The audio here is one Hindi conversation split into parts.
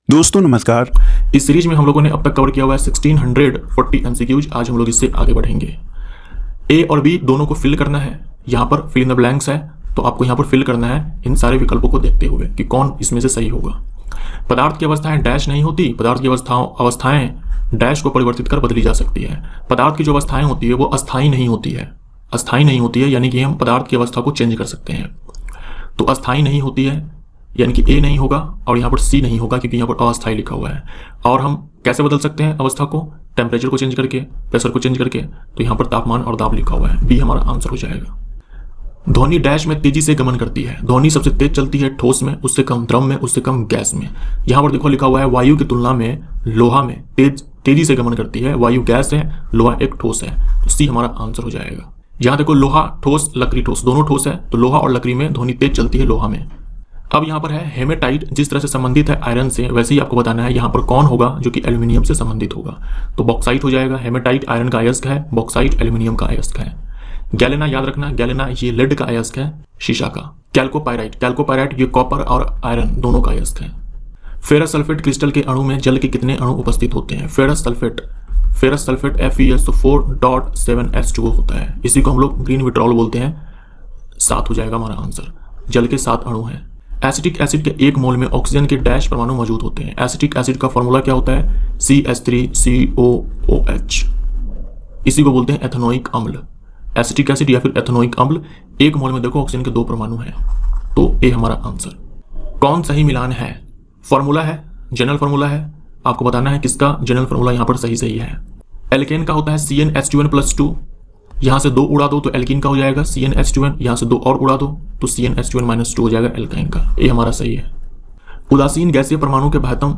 दोस्तों नमस्कार। इस सीरीज में हम लोगों ने अब तक कवर किया हुआ है 1640 एमसीक्यूज। आज हम लोग इससे आगे बढ़ेंगे। ए और बी दोनों को फिल करना है। यहाँ पर फिल इन द ब्लैंक्स है, तो आपको यहाँ पर फिल करना है इन सारे विकल्पों को देखते हुए कि कौन इसमें से सही होगा। पदार्थ की अवस्थाएं डैश नहीं होती। पदार्थ की अवस्थाएं डैश को परिवर्तित कर बदली जा सकती है। पदार्थ की जो अवस्थाएं होती है वो अस्थायी नहीं होती है। अस्थायी नहीं होती है यानी कि हम पदार्थ की अवस्था को चेंज कर सकते हैं। तो अस्थायी नहीं होती है यानी कि ए नहीं होगा और यहाँ पर सी नहीं होगा क्योंकि यहाँ पर अस्थायी लिखा हुआ है। और हम कैसे बदल सकते हैं अवस्था को? टेम्परेचर को चेंज करके, प्रेशर को चेंज करके। तो यहाँ पर तापमान और दाब लिखा हुआ है, बी हमारा आंसर हो जाएगा। ध्वनि डैश में तेजी से गमन करती है। ध्वनि सबसे तेज चलती है ठोस में, उससे कम द्रव में, उससे कम गैस में। यहाँ पर देखो लिखा हुआ है वायु की तुलना में लोहा में तेजी से गमन करती है। वायु गैस है, लोहा एक ठोस है, तो सी हमारा आंसर हो जाएगा। यहाँ देखो लोहा ठोस, लकड़ी ठोस, दोनों ठोस है, तो लोहा और लकड़ी में ध्वनि तेज चलती है, लोहा में। अब यहाँ पर है हेमेटाइट, जिस तरह से संबंधित है आयरन से वैसे ही आपको बताना है यहाँ पर कौन होगा जो कि एल्यूमिनियम से संबंधित होगा। तो बॉक्साइट हो जाएगा। हेमेटाइट आयरन का अयस्क है, बॉक्साइट एल्यूमिनियम का अयस्क है। गैलेना याद रखना, गैलेना ये लेड का अयस्क है, शीशा का। कैल्कोपाइराइट ये कॉपर और आयरन दोनों का अयस्क है। फेरस सल्फेट क्रिस्टल के अणु में जल के कितने अणु उपस्थित होते हैं? फेरस सल्फेट FeS4.7H2O होता है। इसी को हम लोग ग्रीन विट्रॉल बोलते हैं। 7 हो जाएगा हमारा आंसर। जल के 7 अणु हैं। एसिटिक एसिड के 1 मोल में ऑक्सीजन के डैश परमाणु मौजूद होते हैं। एसिटिक एसिड का फॉर्मूला क्या होता है? CH3COOH। इसी को बोलते हैं एथेनोइक अम्ल। एसिटिक एसिड या फिर एथेनोइक अम्ल, 1 मोल में देखो ऑक्सीजन के 2 परमाणु हैं, तो ए हमारा आंसर। कौन सही मिलान है? फॉर्मूला है, जनरल फॉर्मूला है, आपको बताना है किसका जनरल फॉर्मूला यहाँ पर सही है। एल्केन का होता है CnH2n+2। यहाँ से 2 उड़ा दो तो एल्कीन का हो जाएगा CnH2n। यहाँ से 2 और उड़ा दो तो CnH2n-2 हो जाएगा एल्काइन का। ये हमारा सही है। उदासीन गैसीय परमाणु के बाह्यतम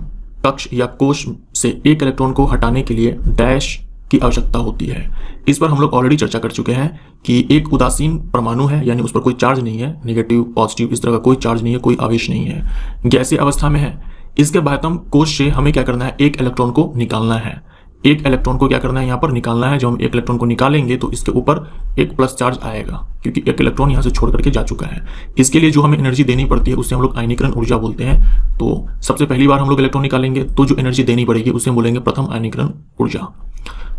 कक्ष या कोश से एक इलेक्ट्रॉन को हटाने के लिए डैश की आवश्यकता होती है। इस पर हम लोग ऑलरेडी चर्चा कर चुके हैं कि एक उदासीन परमाणु है यानी उस पर कोई चार्ज नहीं है, नेगेटिव पॉजिटिव इस तरह का कोई चार्ज नहीं है, कोई आवेश नहीं है, गैसीय अवस्था में है। इसके बाह्यतम कोश से हमें क्या करना है? एक इलेक्ट्रॉन को निकालना है। एक इलेक्ट्रॉन को क्या करना है? यहाँ पर निकालना है। जब हम एक इलेक्ट्रॉन को निकालेंगे तो इसके ऊपर एक प्लस चार्ज आएगा क्योंकि एक इलेक्ट्रॉन यहाँ से छोड़ करके जा चुका है। इसके लिए जो हमें एनर्जी देनी पड़ती है उसे हम लोग आयनीकरण ऊर्जा बोलते हैं। तो सबसे पहली बार हम लोग इलेक्ट्रॉन निकालेंगे तो जो एनर्जी देनी पड़ेगी उसे हम बोलेंगे प्रथम आयनीकरण ऊर्जा।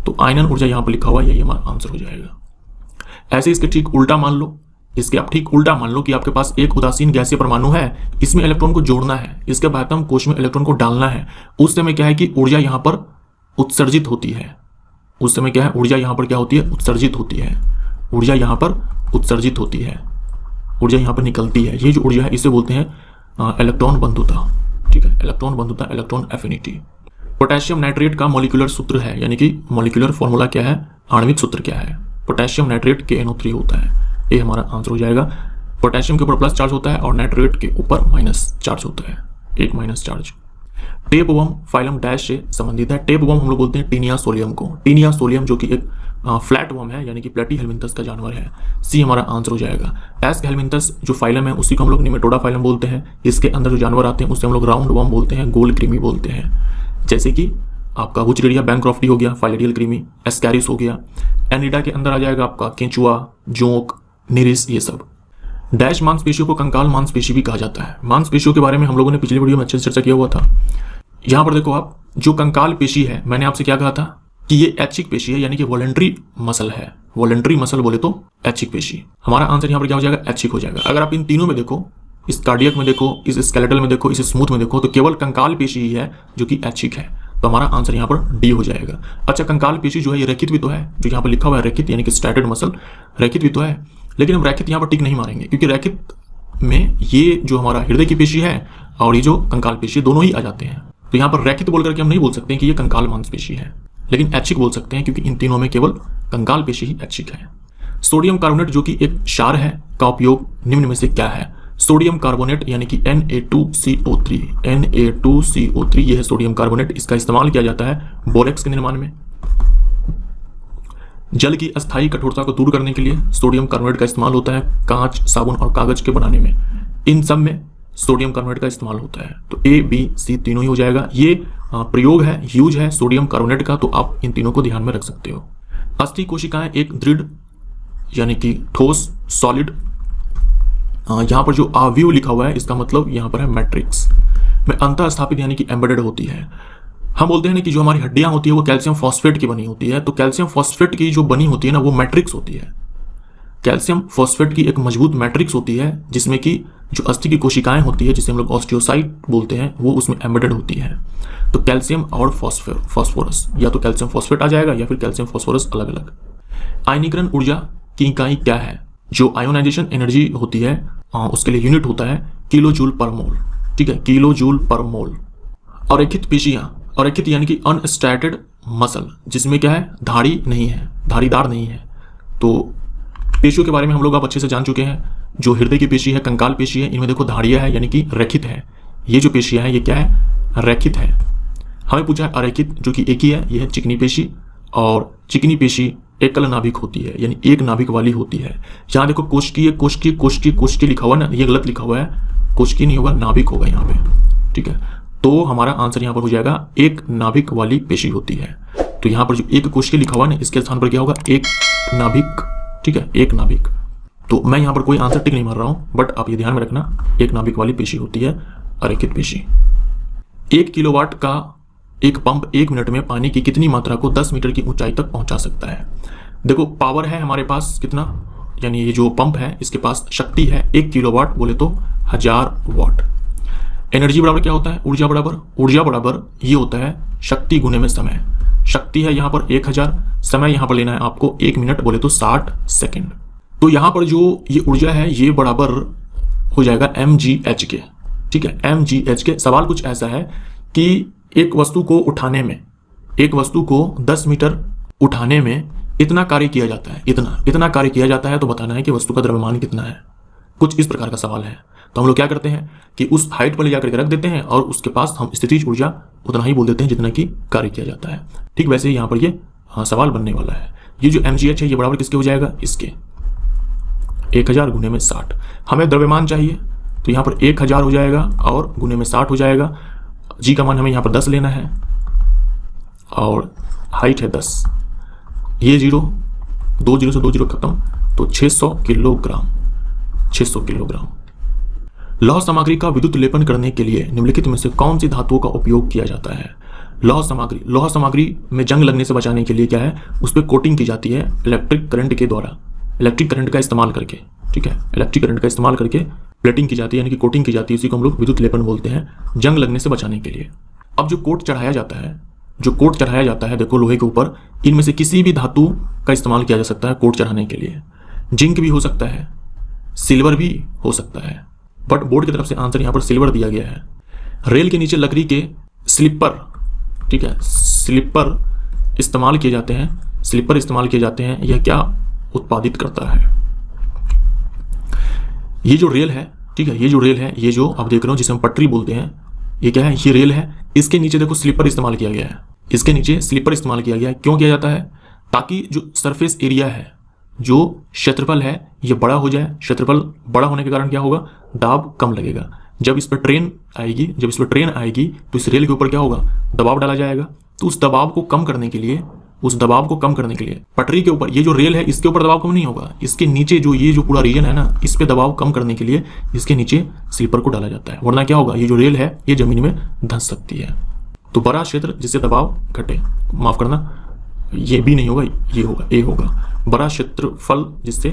तो आयनन ऊर्जा यहाँ पर लिखा हुआ है, यही हमारा आंसर हो जाएगा। ऐसे इसके ठीक उल्टा मान लो, इसके आप ठीक उल्टा मान लो कि आपके पास एक उदासीन गैसीय परमाणु है, इसमें इलेक्ट्रॉन को जोड़ना है, इसके बाह्यतम कोश में इलेक्ट्रॉन को डालना है। उस समय क्या है कि ऊर्जा यहाँ पर उत्सर्जित होती है। उस समय क्या है? ऊर्जा यहाँ पर क्या होती है? उत्सर्जित होती है। ऊर्जा यहाँ पर उत्सर्जित होती है, ऊर्जा यहाँ पर निकलती है। ये जो ऊर्जा है इसे बोलते हैं इलेक्ट्रॉन बंधुता। ठीक है, इलेक्ट्रॉन बंधुता, इलेक्ट्रॉन एफिनिटी। पोटेशियम नाइट्रेट का मॉलिक्यूलर सूत्र है यानी कि मॉलिक्यूलर फॉर्मूला क्या है? आणविक सूत्र क्या है? पोटेशियम नाइट्रेट KNO3 होता है। ये हमारा आंसर हो जाएगा। पोटेशियम के ऊपर प्लस चार्ज होता है और नाइट्रेट के ऊपर माइनस चार्ज होता है, एक minus charge. Tapeworm phylum dash से संबंधित है। टेपवर्म हम लोग बोलते हैं टीनिया सोलियम को। टीनिया सोलियम जो कि एक फ्लैट वर्म है यानी कि प्लेटी हेलमिंथस का जानवर है। सी हमारा आंसर हो जाएगा। एस्क हेलमिंथस जो फाइलम है उसी को हम लोग निमेटोडा फाइलम बोलते हैं। इसके अंदर जो जानवर आते हैं उसे हम लोग राउंड वर्म बोलते हैं, गोल कृमि बोलते हैं। जैसे कि आपका वुचरेरिया बैंक्रॉफ्टी हो गया, फाइलेरियल कृमि, एस्कैरिस हो गया। एनिडा के अंदर आ जाएगा आपका केंचुआ, जोंक, निरिस, ये सब। डैश मांसपेशियों को कंकाल मांसपेशी भी कहा जाता है। मांसपेशियों के बारे में हम लोगों ने पिछली वीडियो में अच्छे से चर्चा किया हुआ था। यहाँ पर देखो आप, जो कंकाल पेशी है, मैंने आपसे क्या कहा था कि ये ऐच्छिक पेशी है यानी कि वॉलंटरी मसल है। वॉलंटरी मसल बोले तो ऐच्छिक पेशी। हमारा आंसर यहाँ पर क्या हो जाएगा? ऐच्छिक हो जाएगा। अगर आप इन तीनों में देखो, इस कार्डियक में देखो, इस स्केलेटल में देखो, इस स्मूथ में देखो, तो केवल कंकाल पेशी ही है जो कि ऐच्छिक है। तो हमारा आंसर यहाँ पर डी हो जाएगा। अच्छा, कंकाल पेशी जो है ये रेखित भी तो है, जो यहाँ पर लिखा हुआ है रेखित यानी कि स्ट्रैटेड मसल, रेखित भी तो है। लेकिन हम रैखित यहाँ पर टिक नहीं मारेंगे क्योंकि रैखित में ये जो हमारा हृदय की पेशी है और ये जो कंकाल पेशी दोनों ही आ जाते हैं। तो यहाँ पर रैखित बोल करके हम नहीं बोल सकते कि ये कंकाल मांसपेशी है, लेकिन ऐच्छिक बोल सकते हैं क्योंकि इन तीनों में केवल कंकाल पेशी ही ऐच्छिक है। सोडियम कार्बोनेट जो कि एक क्षार है का उपयोग निम्न में से क्या है? सोडियम कार्बोनेट यानी कि Na2CO3। Na2CO3 यह है सोडियम कार्बोनेट। इसका इस्तेमाल किया जाता है बोरेक्स के निर्माण में। जल की अस्थायी कठोरता को दूर करने के लिए सोडियम कार्बोनेट का इस्तेमाल होता है कांच, साबुन और कागज के बनाने में। इन सब में सोडियम कार्बोनेट का इस्तेमाल होता है। तो A, B, C तीनों ही हो जाएगा। ये प्रयोग है, यूज है सोडियम कार्बोनेट का, तो आप इन तीनों को ध्यान में रख सकते हो। अस्थि कोशिकाएं एक दृढ़ यानी कि ठोस, सॉलिड यहाँ पर जो आव्यूह लिखा हुआ है इसका मतलब यहाँ पर है मैट्रिक्स। में अंतः स्थापित यानी कि एम्बेडेड होती है। हम बोलते हैं ना कि जो हमारी हड्डियां होती है वो कैल्शियम फॉस्फेट की बनी होती है, तो कैल्शियम फॉस्फेट की जो बनी होती है ना वो मैट्रिक्स होती है। कैल्शियम फॉस्फेट की एक मजबूत मैट्रिक्स होती है जिसमें कि जो अस्थि की कोशिकाएं होती है जिसे हम लोग ऑस्टियोसाइट बोलते हैं वो उसमें एम्बेडेड होती है। तो कैल्शियम और फॉस्फोरस, या तो कैल्शियम फॉस्फेट आ जाएगा या फिर कैल्शियम फॉस्फोरस अलग अलग। आयनीकरण ऊर्जा की इकाई क्या है? जो आयोनाइजेशन एनर्जी होती है उसके लिए यूनिट होता है किलो जूल पर मोल, ठीक है, किलो जूल पर मोल। अरेखित पेशियां, अरेखित यानी कि अनस्टैटेड मसल, जिसमें क्या है, धारी नहीं है, धारीदार नहीं है। तो पेशियों के बारे में हम लोग आप अच्छे से जान चुके हैं। जो हृदय की पेशी है, कंकाल पेशी है, इनमें देखो धारियां है यानी कि रेखित है। ये जो पेशियां हैं ये क्या है, रेखित है। हमें पूछा है अरेखित, जो कि एक ही है, ये है चिकनी पेशी, और चिकनी पेशी एकल नाभिक होती है यानी एक नाभिक वाली होती है। यहाँ देखो कोशिकीय कोशिकीय कोशिकीय कोशिकीय लिखा हुआ ना, ये गलत लिखा हुआ है, कोशिकीय नहीं होगा, नाभिक होगा यहाँ पे, ठीक है। तो हमारा आंसर यहाँ पर हो जाएगा एक नाभिक वाली पेशी होती है। तो यहाँ पर जो एक कोशिकीय लिखा हुआ है ना, इसके स्थान पर क्या होगा, एक नाभिक, ठीक है, एक नाभिक। तो मैं यहाँ पर कोई आंसर टिक नहीं मार रहा हूँ, बट आप ये ध्यान में रखना, एक नाभिक वाली पेशी होती है अरेखित पेशी। 1 किलोवाट का एक पंप 1 मिनट में पानी की कितनी मात्रा को 10 मीटर की ऊंचाई तक पहुंचा सकता है? देखो पावर है हमारे पास कितना, यानी ये जो पंप है इसके पास शक्ति है 1 किलोवाट, बोले तो 1000 वाट। एनर्जी बराबर क्या होता है, ऊर्जा बराबर, ऊर्जा बराबर ये होता है शक्ति गुने में समय। शक्ति है यहाँ पर 1000, समय यहाँ पर लेना है आपको 1 मिनट, बोले तो 60 सेकेंड। तो यहाँ पर जो ये ऊर्जा है ये बराबर हो जाएगा mgh के, ठीक है, mgh के। सवाल कुछ ऐसा है कि एक वस्तु को उठाने में, एक वस्तु को 10 मीटर उठाने में इतना कार्य किया जाता है, इतना कार्य किया जाता है, तो बताना है कि वस्तु का द्रव्यमान कितना है। कुछ इस प्रकार का सवाल है। तो हम लोग क्या करते हैं कि उस हाइट पर ले जाकर के रख देते हैं और उसके पास हम स्थितिज ऊर्जा उतना ही बोल देते हैं जितना कि कार्य किया जाता है। ठीक वैसे ही यहाँ पर ये सवाल बनने वाला है। ये जो mgh है ये बराबर किसके हो जाएगा, इसके 1000 गुने में 60। हमें द्रव्यमान चाहिए तो यहाँ पर 1000 हो जाएगा और गुने में 60 हो जाएगा। जी का मान हमें यहाँ पर 10 लेना है और हाइट है 10, ये 0, 2 0 से 2 0 खत्म, तो 600 किलोग्राम, 600 किलोग्राम। लौह सामग्री का विद्युत लेपन करने के लिए निम्नलिखित में से कौन सी धातुओं का उपयोग किया जाता है? लौह सामग्री में जंग लगने से बचाने के लिए क्या है, उस पर कोटिंग की जाती है इलेक्ट्रिक करंट के द्वारा, इलेक्ट्रिक करंट का इस्तेमाल करके, ठीक है, इलेक्ट्रिक करंट का इस्तेमाल करके प्लेटिंग की जाती है यानी कि कोटिंग की जाती है। इसी को हम लोग विद्युत लेपन बोलते हैं, जंग लगने से बचाने के लिए। अब जो कोट चढ़ाया जाता है, जो कोट चढ़ाया जाता है देखो लोहे के ऊपर, इनमें से किसी भी धातु का इस्तेमाल किया जा सकता है कोट चढ़ाने के लिए। जिंक भी हो सकता है, सिल्वर भी हो सकता है, बट बोर्ड की तरफ से आंसर यहाँ पर सिल्वर दिया गया है। रेल के नीचे लकड़ी के स्लीपर, ठीक है, स्लीपर इस्तेमाल किए जाते हैं, स्लीपर इस्तेमाल किए जाते हैं। यह क्या उत्पादित करता है? ये जो रेल है, ठीक है, ये जो रेल है, ये जो आप देख रहे हो जिसे हम पटरी बोलते हैं, ये क्या है, ये रेल है। इसके नीचे देखो स्लीपर इस्तेमाल किया गया है, इसके नीचे स्लीपर इस्तेमाल किया गया है। क्यों किया जाता है? ताकि जो सरफेस एरिया है, जो क्षेत्रफल है, ये बड़ा हो जाए। क्षेत्रफल बड़ा होने के कारण क्या होगा, दाब कम लगेगा। जब इस पर ट्रेन आएगी, जब इस पर ट्रेन आएगी तो इस रेल के ऊपर क्या होगा, दबाव डाला जाएगा। तो उस दबाव को कम करने के लिए, उस दबाव को कम करने के लिए पटरी के ऊपर, ये जो रेल है इसके ऊपर दबाव कम नहीं होगा, इसके नीचे जो ये जो पूरा रीजन है ना, इस पे दबाव कम करने के लिए इसके नीचे स्लीपर को डाला जाता है। वरना क्या होगा, ये जो रेल है ये जमीन में धंस सकती है। तो बड़ा क्षेत्र जिससे दबाव घटे, माफ करना, ये भी नहीं होगा, ये होगा, ए होगा। बड़ा क्षेत्रफल जिससे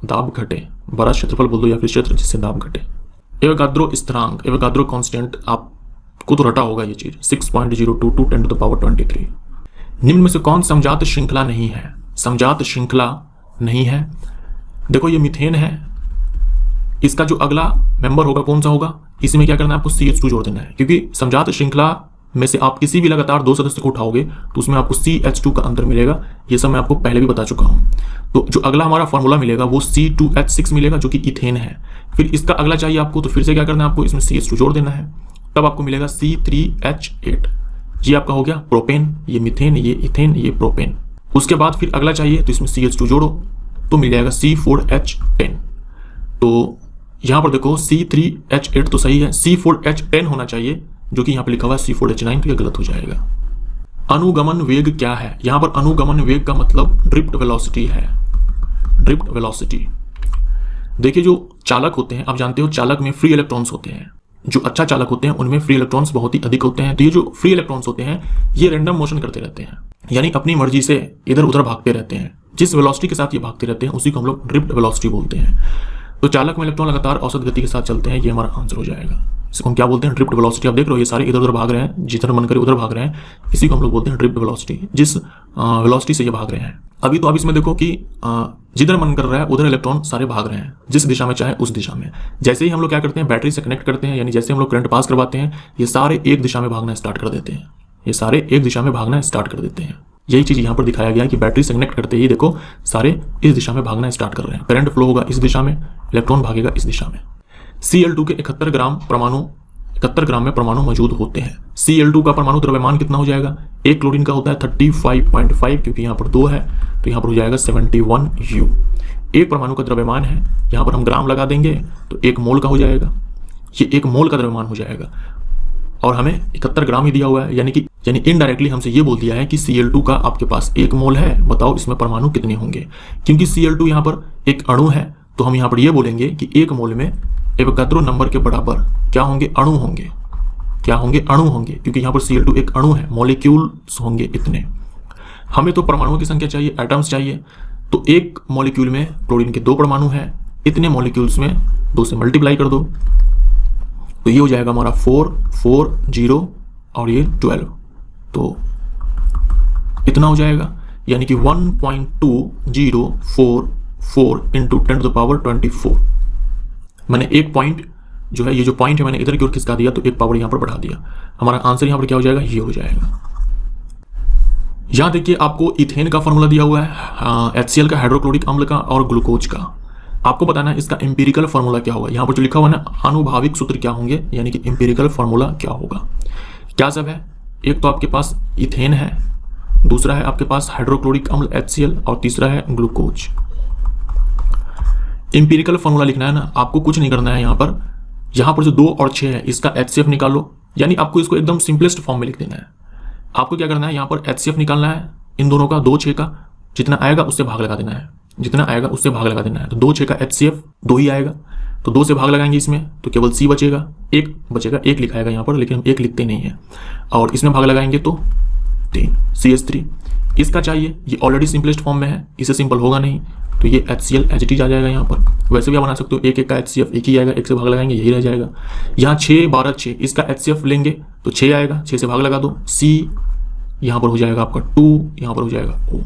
दाब घटे, बड़ा क्षेत्रफल बोल दो या फिर क्षेत्र जिससे दाब घटे। एवोगाद्रो स्थिरांक, एवोगाद्रो कांस्टेंट आपको तो रटा होगा ये चीज, 6.022 10 to the power 23। निम्न में से कौन समजात श्रृंखला नहीं है? समजात श्रृंखला नहीं है, देखो ये मीथेन है, इसका जो अगला मेंबर होगा कौन सा होगा, इसमें क्या करना है आपको CH2 जोड़ देना है। क्योंकि समजात श्रृंखला में से आप किसी भी लगातार 2 सदस्य को उठाओगे तो उसमें आपको CH2 का अंतर मिलेगा। ये सब मैं आपको पहले भी बता चुका हूं। तो जो अगला हमारा फॉर्मूला मिलेगा वो C2H6 मिलेगा जो कि इथेन है। फिर इसका अगला चाहिए आपको, तो फिर से क्या करना है आपको, इसमें CH2 जोड़ देना है, तब आपको मिलेगा C3H8। ये आपका हो गया प्रोपेन, ये मीथेन, ये इथेन, ये प्रोपेन। उसके बाद फिर अगला चाहिए तो इसमें CH2 जोड़ो तो मिल जाएगा C4H10। तो यहां पर देखो C3H8 तो सही है, C4H10 होना चाहिए जो कि यहां पर लिखा हुआ है C4H9, तो ये गलत हो जाएगा। अनुगमन वेग क्या है? यहां पर अनुगमन वेग का मतलब ड्रिफ्ट वेलोसिटी है, ड्रिफ्ट वेलोसिटी। देखिए जो चालक होते हैं, आप जानते हो चालक में फ्री इलेक्ट्रॉन्स होते हैं, जो अच्छा चालक होते हैं उनमें फ्री इलेक्ट्रॉन्स बहुत ही अधिक होते हैं। तो ये जो फ्री इलेक्ट्रॉन्स होते हैं ये रैंडम मोशन करते रहते हैं, यानी अपनी मर्जी से इधर उधर भागते रहते हैं। जिस वेलोसिटी के साथ ये भागते रहते हैं उसी को हम लोग ड्रिफ्ट वेलोसिटी बोलते हैं। तो चालक में इलेक्ट्रॉन लगातार औसत गति के साथ चलते हैं, ये हमारा आंसर हो जाएगा। इसको हम क्या बोलते हैं? Drift velocity. आप देख रहे हो ये सारे इधर उधर भाग रहे हैं, जिधर मन करे उधर भाग रहे हैं, इसी को हम लोग बोलते हैं ड्रिफ्ट वेलोसिटी, जिस वेलोसिटी से ये भाग रहे हैं। अभी तो आप इसमें देखो कि जिधर मन कर रहा है उधर इलेक्ट्रॉन सारे भाग रहे हैं, जिस दिशा में चाहे उस दिशा में। जैसे ही हम लोग क्या करते हैं, बैटरी से कनेक्ट करते हैं, यानी जैसे हम लोग करंट पास करवाते हैं, ये सारे एक दिशा में भागना स्टार्ट कर देते हैं, ये सारे एक दिशा में भागना स्टार्ट कर देते हैं। यही चीज यहाँ पर दिखाया गया है कि बैटरी से कनेक्ट करते ही देखो सारे इस दिशा में भागना स्टार्ट कर रहे हैं। करंट फ्लो होगा इस दिशा में, इलेक्ट्रॉन भागेगा इस दिशा में। Cl2 के 71 ग्राम में परमाणु मौजूद होते हैं। Cl2 का परमाणु द्रव्यमान कितना हो जाएगा? एक क्लोरीन का होता है 35.5, क्योंकि यहाँ पर 2 है तो यहाँ पर हो जाएगा 71 U। एक परमाणु का द्रव्यमान है, यहाँ पर हम ग्राम लगा देंगे तो 1 मोल का हो जाएगा, ये 1 मोल का द्रव्यमान हो जाएगा। और हमें 71 ग्राम ही दिया हुआ है, यानी इनडायरेक्टली हमसे ये बोल दिया है कि Cl2 का आपके पास 1 मोल है, बताओ इसमें परमाणु कितने होंगे। क्योंकि Cl2 यहाँ पर एक अणु है तो हम यहाँ पर ये बोलेंगे कि 1 मोल में एवोगाद्रो नंबर के बराबर क्या होंगे? अणु होंगे। क्या होंगे? अणु होंगे, क्योंकि यहाँ पर Cl2 एक अणु है, मॉलिक्यूल्स होंगे इतने। हमें तो परमाणुओं की संख्या चाहिए, एटम्स चाहिए। तो एक मॉलिक्यूल में क्लोरीन के 2 परमाणु हैं, इतने मॉलिक्यूल्स में 2 से मल्टीप्लाई कर दो तो ये हो जाएगा हमारा 4, 4, 0 और ये 12, तो इतना हो जाएगा, यानी कि 1.2044 इंटू 10⁻²4। मैंने एक पॉइंट जो है, ये जो पॉइंट है मैंने इधर की ओर खिसका दिया तो एक पावर यहाँ पर बढ़ा दिया। हमारा आंसर यहाँ पर क्या हो जाएगा? ये हो जाएगा। यहाँ देखिए आपको इथेन का फॉर्मूला दिया हुआ है, HCl का, हाइड्रोक्लोरिक अम्ल का और ग्लूकोज का। आपको बताना है इसका एम्पिरिकल फॉर्मूला क्या होगा। यहाँ पर जो लिखा हुआ है ना, आनुभाविक सूत्र क्या होंगे, यानी कि एम्पिरिकल फॉर्मूला क्या होगा। क्या सब है? एक तो आपके पास इथेन है, दूसरा है आपके पास हाइड्रोक्लोरिक अम्ल HCl और तीसरा है ग्लूकोज। एम्पिरिकल फॉर्मूला लिखना है ना, आपको कुछ नहीं करना है। यहाँ पर जो 2 और 6 है इसका HCF निकालो, यानी आपको इसको एकदम सिंपलेस्ट फॉर्म में लिख देना है। आपको क्या करना है, यहाँ पर HCF निकालना है, इन दोनों का 2, 6 का जितना आएगा उससे भाग लगा देना है, जितना आएगा उससे भाग लगा देना है। तो 2, 6 का HCF 2 ही आएगा, तो 2 से भाग लगाएंगे इसमें तो केवल C बचेगा, 1 बचेगा, 1 लिखाएगा यहाँ पर, लेकिन हम 1 लिखते नहीं है। और इसमें भाग लगाएंगे तो 3 CH3 इसका चाहिए, ये ऑलरेडी सिंपलेस्ट फॉर्म में है, इसे सिंपल होगा नहीं तो ये HCl HT आ जाएगा यहाँ पर। वैसे भी आप बना सकते हो, 1 का HCF 1 ही आएगा, 1 से भाग लगाएंगे यही रह जाएगा। यहाँ 6, 12, 6 इसका HCF लेंगे तो 6 आएगा, 6 से भाग लगा दो, C यहाँ पर हो जाएगा आपका 2, यहाँ पर हो जाएगा O।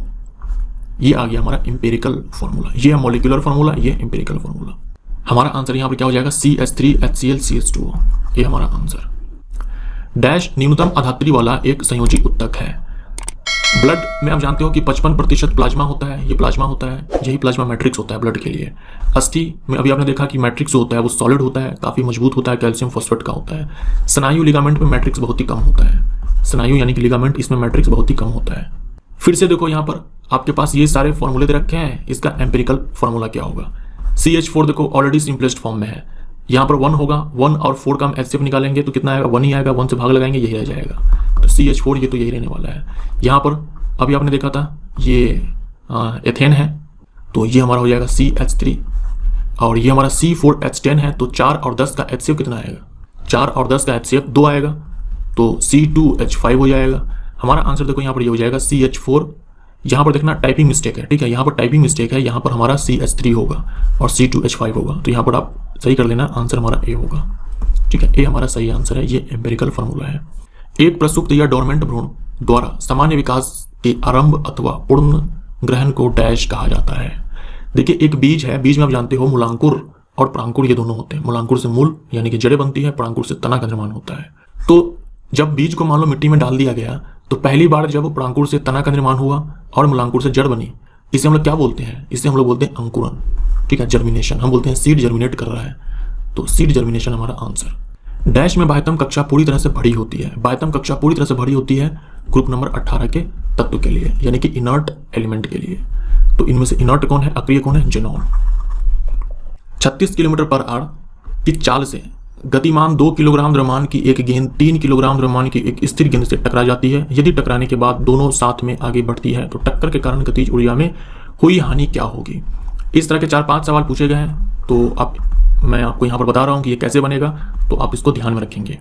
ये आ गया हमारा एम्पिरिकल फॉर्मूला। ये है मॉलिक्यूलर फॉर्मूला, ये एम्पिरिकल फॉर्मूला। हमारा आंसर यहाँ पर क्या हो जाएगा? CH3 HCl CH2O, ये हमारा आंसर। डैश न्यूनतम आधात्री वाला एक संयोजी उत्तक है। ब्लड में आप जानते हो कि 55% प्लाज्मा होता है, ये प्लाज्मा होता है, यही प्लाज्मा मैट्रिक्स होता है ब्लड के लिए। अस्थि में अभी आपने देखा कि मैट्रिक्स होता है वो सॉलिड होता है, काफी मजबूत होता है, कैल्शियम फॉस्फेट का होता है। स्नायु लिगामेंट में मैट्रिक्स बहुत ही कम होता है, स्नायु यानी कि लिगामेंट, इसमें मैट्रिक्स बहुत ही कम होता है। फिर से देखो यहाँ पर आपके पास ये सारे फॉर्मूले दे रखे हैं, इसका एम्पिरिकल फॉर्मूला क्या होगा। CH4 देखो ऑलरेडी सिंपलेस्ट फॉर्म में है, यहाँ पर 1 होगा, 1 और 4 का हम HCF निकालेंगे तो कितना आएगा? 1 ही आएगा, 1 से भाग लगाएंगे यही रह जाएगा, तो CH4 ये तो यही रहने वाला है। यहाँ पर अभी आपने देखा था ये एथेन है तो ये हमारा हो जाएगा CH3, और ये हमारा C4H10 है तो 4 और 10 का HCF कितना आएगा? 4 और 10 का HCF 2 आएगा तो C2H5 हो जाएगा। हमारा आंसर देखो यहाँ पर ये हो जाएगा CH4। यहाँ पर देखना टाइपिंग मिस्टेक है, ठीक है, यहाँ पर टाइपिंग मिस्टेक है, यहाँ पर हमारा CH3 होगा और C2H5 होगा, तो यहाँ पर आप सही कर लेना, आंसर हमारा A होगा, ठीक है, A हमारा सही आंसर है। ये एम्पिरिकल फॉर्मूला है। एक प्रसुप्त या डोरमेंट भ्रूण द्वारा सामान्य विकास के आरंभ अथवा पूर्ण ग्रहण को डैश कहा जाता है। देखिए एक बीज है, बीज में आप जानते हो मूलांकुर और परांकुर ये दोनों होते हैं। मूलांकुर से मूल यानी कि जड़ें बनती है, परांकुर से तना का निर्माण होता है। तो जब बीज को मान लो मिट्टी में डाल दिया गया तो पहली बार जब परांकुर से तना का निर्माण हुआ और मूलांकुर से जड़ बनी, इसे हम लोग क्या बोलते हैं? इसे हम लोग बोलते हैं अंकुरन, ठीक है, जर्मिनेशन। हम बोलते हैं सीड जर्मिनेट कर रहा है, तो सीड जर्मिनेशन हमारा आंसर। डैश में बाह्यतम कक्षा पूरी तरह से भरी होती है। बाह्यतम कक्षा पूरी तरह से भरी होती है ग्रुप नंबर 18 के तत्व के लिए, यानी कि इनर्ट एलिमेंट के लिए। तो इनमें से इनर्ट कौन है, अक्रिय कौन है? जेनॉन। 36 किलोमीटर पर आवर की चाल से गतिमान 2 किलोग्राम द्रव्यमान की एक गेंद 3 किलोग्राम द्रव्यमान की एक स्थिर गेंद से टकरा जाती है। यदि टकराने के बाद दोनों साथ में आगे बढ़ती है तो टक्कर के कारण गतिज ऊर्जा में हुई हानि क्या होगी? इस तरह के 4-5 सवाल पूछे गए हैं, तो आप मैं आपको यहाँ पर बता रहा हूँ कि ये कैसे बनेगा, तो आप इसको ध्यान में रखेंगे।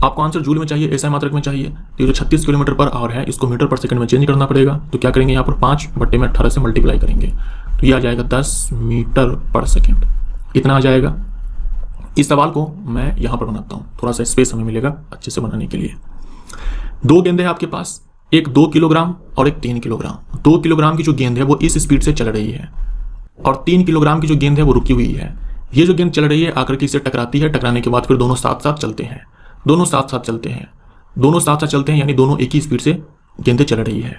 आपको आंसर जूल में चाहिए, एसआई मात्रक में चाहिए, तो ये जो 36 किलोमीटर पर आवर है इसको मीटर पर सेकंड में चेंज करना पड़ेगा। तो क्या करेंगे, यहाँ पर 5/18 से मल्टीप्लाई करेंगे, तो ये आ जाएगा 10 मीटर पर सेकंड, इतना आ जाएगा। इस सवाल को मैं यहाँ पर बनाता हूँ, थोड़ा सा स्पेस हमें मिलेगा अच्छे से बनाने के लिए। 2 गेंदें हैं आपके पास, एक 2 किलोग्राम और एक 3 किलोग्राम। 2 किलोग्राम की जो गेंद है वो इस स्पीड से चल रही है और 3 किलोग्राम की जो गेंद है वो रुकी हुई है। ये जो गेंद चल रही है आकर के इससे टकराती है, टकराने के बाद फिर दोनों साथ साथ चलते हैं, दोनों साथ साथ चलते हैं, दोनों साथ साथ चलते हैं, यानी दोनों एक ही स्पीड से गेंदें चल रही है।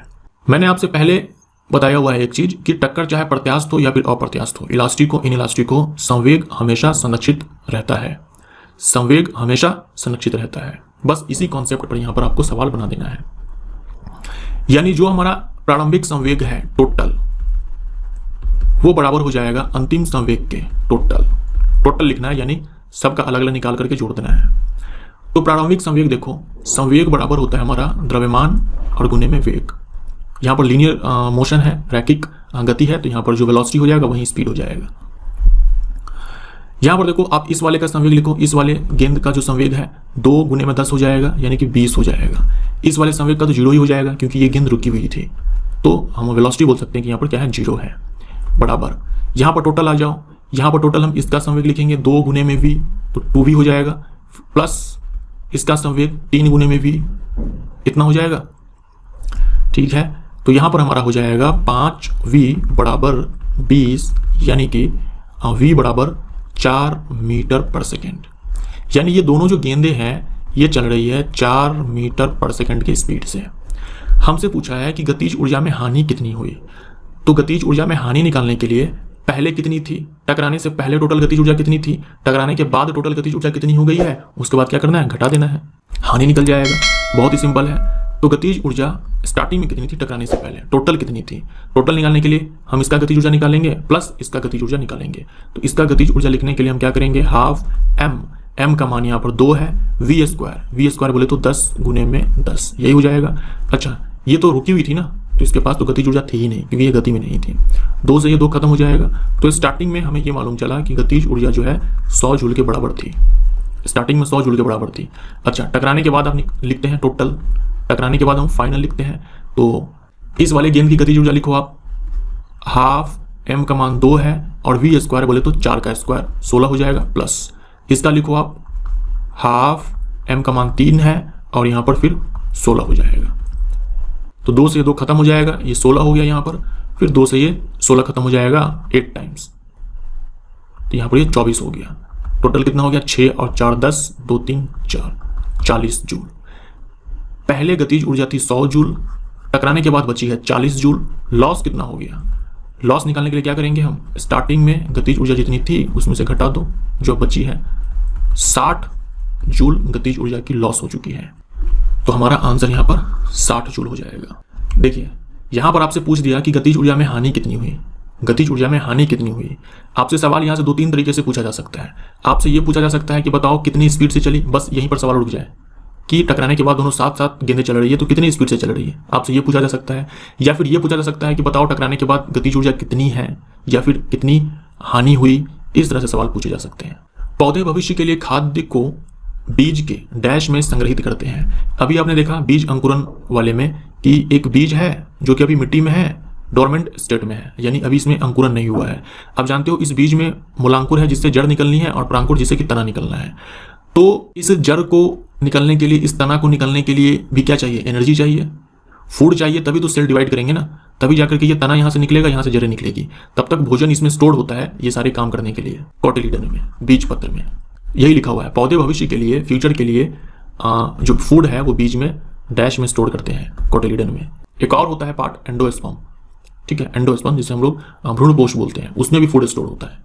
मैंने आपसे पहले बताया हुआ है एक चीज कि टक्कर चाहे प्रत्यास्थ हो या फिर अप्रत्यास्थ हो, इलास्टिक हो इनइलास्टिक हो, संवेग हमेशा संरक्षित रहता है, संवेग हमेशा संरक्षित रहता है। बस इसी कॉन्सेप्ट पर यहां पर आपको सवाल बना देना है। यानी जो हमारा प्रारंभिक संवेग है टोटल, वो बराबर हो जाएगा अंतिम संवेग के टोटल लिखना है, यानी सबका अलग अलग निकाल करके जोड़ देना है। तो प्रारंभिक संवेग देखो, संवेग बराबर होता है हमारा द्रव्यमान और गुने में वेग। यहाँ पर लीनियर मोशन है, रैखिक गति है, तो यहाँ पर जो वेलोसिटी हो जाएगा वही स्पीड हो जाएगा। यहाँ पर देखो आप इस वाले का संवेग लिखो, इस वाले गेंद का जो संवेग है 2 गुने में 10 हो जाएगा, यानी कि 20 हो जाएगा। इस वाले संवेग का तो 0 ही हो जाएगा क्योंकि ये गेंद रुकी हुई थी, तो हम वेलोसिटी बोल सकते हैं कि यहाँ पर क्या है, 0 है, बराबर। यहाँ पर टोटल आ जाओ, यहाँ पर टोटल हम इसका संवेग लिखेंगे 2 गुने में v, तो 2v हो जाएगा, प्लस इसका संवेग 3 गुने में v, इतना हो जाएगा, ठीक है। तो यहाँ पर हमारा हो जाएगा 5v बराबर 20, यानी कि v बराबर 4 मीटर पर सेकेंड। यानी ये दोनों जो गेंदें हैं ये चल रही है 4 मीटर पर सेकेंड की स्पीड से। हमसे पूछा है कि गतिज ऊर्जा में हानि कितनी हुई, तो गतिज ऊर्जा में हानि निकालने के लिए पहले कितनी थी, टकराने से पहले टोटल गतिज ऊर्जा कितनी थी, टकराने के बाद टोटल गतिज ऊर्जा कितनी हो गई है, उसके बाद क्या करना है, घटा देना है, हानि निकल जाएगा। बहुत ही सिंपल है। तो गतिज ऊर्जा स्टार्टिंग में कितनी थी, टकराने से पहले टोटल कितनी थी, टोटल निकालने के लिए हम इसका गतिज ऊर्जा निकालेंगे प्लस इसका गतिज ऊर्जा निकालेंगे। तो इसका गतिज ऊर्जा लिखने के लिए हम क्या करेंगे, हाफ m का मान यहाँ पर 2 है, v स्क्वायर बोले तो 10 गुने में 10, यही हो जाएगा। अच्छा ये तो रुकी हुई थी ना, तो इसके पास तो गतिज ऊर्जा थी ही नहीं क्योंकि ये गति में नहीं थी, 2 से ये 2 खत्म हो जाएगा। तो स्टार्टिंग में हमें ये मालूम चला कि गतिज ऊर्जा जो है 100 जूल के बराबर थी, स्टार्टिंग में 100 जूल के बराबर थी। अच्छा टकराने के बाद हम लिखते हैं टोटल, टकराने के बाद हम फाइनल लिखते हैं। तो इस वाले गेंद की गतिज ऊर्जा लिखो आप, हाफ m का मान 2 है और v स्क्वायर बोले तो 4 का स्क्वायर 16 हो जाएगा, प्लस इसका लिखो आप, हाफ m का मान 3 है और यहाँ पर फिर 16 हो जाएगा। तो 2 से ये 2 खत्म हो जाएगा, ये 16 हो गया यहाँ पर, फिर 2 से ये 16 खत्म हो जाएगा 8 टाइम्स, तो यहाँ पर ये 24 हो गया। टोटल कितना हो गया, 6 और 4 10, 2 3 4, 40 जूल। पहले गतिज ऊर्जा थी 100 जूल, टकराने के बाद बची है 40 जूल। लॉस कितना हो गया, लॉस निकालने के लिए क्या करेंगे हम, स्टार्टिंग में गतिज ऊर्जा जितनी थी उसमें से घटा दो, जो बची है 60 जूल गतिज ऊर्जा की लॉस हो चुकी है। तो हमारा आंसर यहाँ पर 60 जूल हो जाएगा। देखिए यहाँ पर आपसे पूछ दिया कि गतिज ऊर्जा में हानि कितनी हुई, गतिज ऊर्जा में हानि कितनी हुई। आपसे सवाल यहाँ से 2-3 तरीके से पूछा जा सकता है। आपसे ये पूछा जा सकता है कि बताओ कितनी स्पीड से चली, बस यहीं पर सवाल रुक जाए कि टकराने के बाद दोनों साथ साथ गेंदें चल रही है तो कितनी स्पीड से चल रही है, आपसे ये पूछा जा सकता है। या फिर ये पूछा जा सकता है कि बताओ टकराने के बाद गतिज ऊर्जा कितनी है या फिर कितनी हानि हुई। इस तरह से सवाल पूछे जा सकते हैं। पौधे भविष्य के लिए खाद्य को बीज के डैश में संग्रहित करते हैं। अभी आपने देखा बीज अंकुरन वाले में कि एक बीज है जो कि अभी मिट्टी में है, डोरमेंट स्टेट में है, यानी अभी इसमें अंकुरन नहीं हुआ है। आप जानते हो इस बीज में मूलांकुर है जिससे जड़ निकलनी है और प्रांकुर जिससे कि तना निकलना है। तो इस जड़ को निकलने के लिए, इस तना को निकलने के लिए भी क्या चाहिए, एनर्जी चाहिए, फूड चाहिए, तभी तो सेल डिवाइड करेंगे ना, तभी जाकर के ये तना यहाँ से निकलेगा, यहाँ से जड़ें निकलेगी, तब तक भोजन इसमें स्टोर होता है ये सारे काम करने के लिए। कोटिलीडन में, बीज पत्र में यही लिखा हुआ है, पौधे भविष्य के लिए, फ्यूचर के लिए जो फूड है वो बीज में डैश में स्टोर करते हैं कोटिलीडन में। एक और होता है पार्ट एंडोस्पर्म, ठीक है, एंडोस्पर्म जिसे हम लोग भ्रूणपोष बोलते हैं, उसमें भी फूड स्टोर होता है।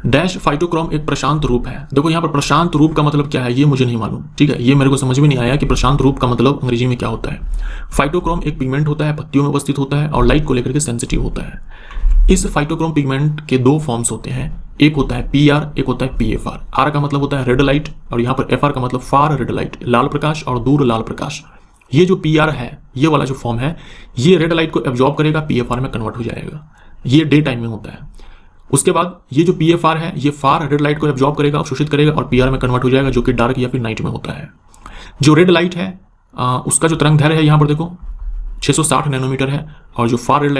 डैश फाइटोक्रोम एक प्रशांत रूप है। देखो यहाँ पर प्रशांत रूप का मतलब क्या है ये मुझे नहीं मालूम, ठीक है, ये मेरे को समझ में नहीं आया कि प्रशांत रूप का मतलब अंग्रेजी में क्या होता है। फाइटोक्रोम एक पिगमेंट होता है, पत्तियों में उपस्थित होता है और लाइट को लेकर के सेंसिटिव होता है। इस फाइटोक्रोम पिगमेंट के 2 फॉर्म्स होते हैं, एक होता है PR, एक होता है PFR। R का मतलब होता है रेड लाइट और यहाँ पर FR का मतलब फार रेड लाइट, लाल प्रकाश और दूर लाल प्रकाश। ये जो PR है, ये वाला जो फॉर्म है, ये रेड लाइट को एब्जॉर्ब करेगा, PFR में कन्वर्ट हो जाएगा। ये डे टाइम में होता है उसके बाद ये जो PFR है ये फार रेड लाइट को एब्जॉर्ब करेगा, अवशोषित करेगा और PR में कन्वर्ट हो जाएगा, जो कि डार्क या फिर नाइट में होता है। जो रेड लाइट है उसका जो तरंग दैर्घ्य है यहाँ पर देखो 660 नैनोमीटर है, और जो फार रेड